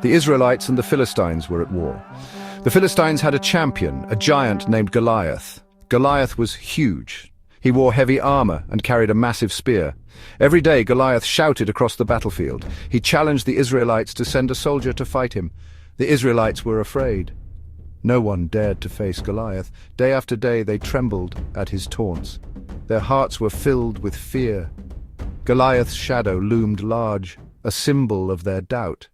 The Israelites and the Philistines were at war. The Philistines had a champion, a giant named Goliath. Goliath was huge. He wore heavy armor and carried a massive spear. Every day Goliath shouted across the battlefield. He challenged the Israelites to send a soldier to fight him. The Israelites were afraid. No one dared to face Goliath. Day after day they trembled at his taunts. Their hearts were filled with fear. Goliath's shadow loomed large, a symbol of their doubt.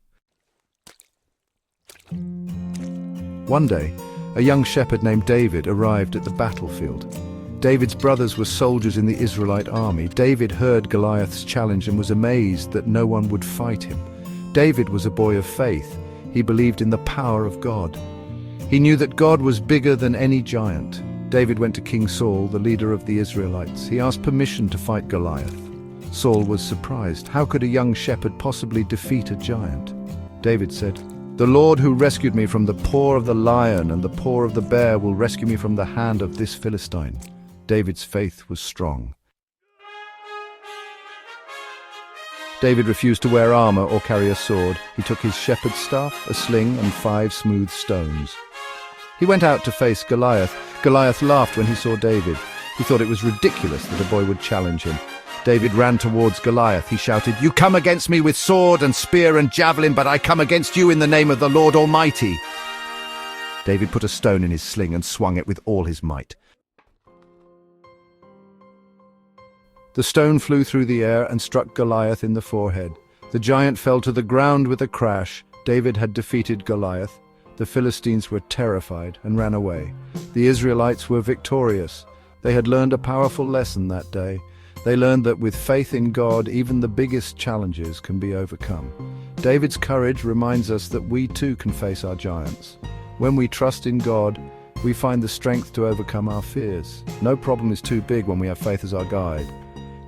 One day, a young shepherd named David arrived at the battlefield. David's brothers were soldiers in the Israelite army. David heard Goliath's challenge and was amazed that no one would fight him. David was a boy of faith. He believed in the power of God. He knew that God was bigger than any giant. David went to King Saul, the leader of the Israelites. He asked permission to fight Goliath. Saul was surprised. How could a young shepherd possibly defeat a giant? David said, "The Lord who rescued me from the paw of the lion and the paw of the bear will rescue me from the hand of this Philistine." David's faith was strong. David refused to wear armor or carry a sword. He took his shepherd's staff, a sling, and 5 smooth stones. He went out to face Goliath. Goliath laughed when he saw David. He thought it was ridiculous that a boy would challenge him. David ran towards Goliath. He shouted, "You come against me with sword and spear and javelin, but I come against you in the name of the Lord Almighty." David put a stone in his sling and swung it with all his might. The stone flew through the air and struck Goliath in the forehead. The giant fell to the ground with a crash. David had defeated Goliath. The Philistines were terrified and ran away. The Israelites were victorious. They had learned a powerful lesson that day. They learned that with faith in God, even the biggest challenges can be overcome. David's courage reminds us that we too can face our giants. When we trust in God, we find the strength to overcome our fears. No problem is too big when we have faith as our guide.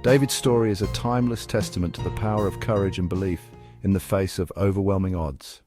David's story is a timeless testament to the power of courage and belief in the face of overwhelming odds.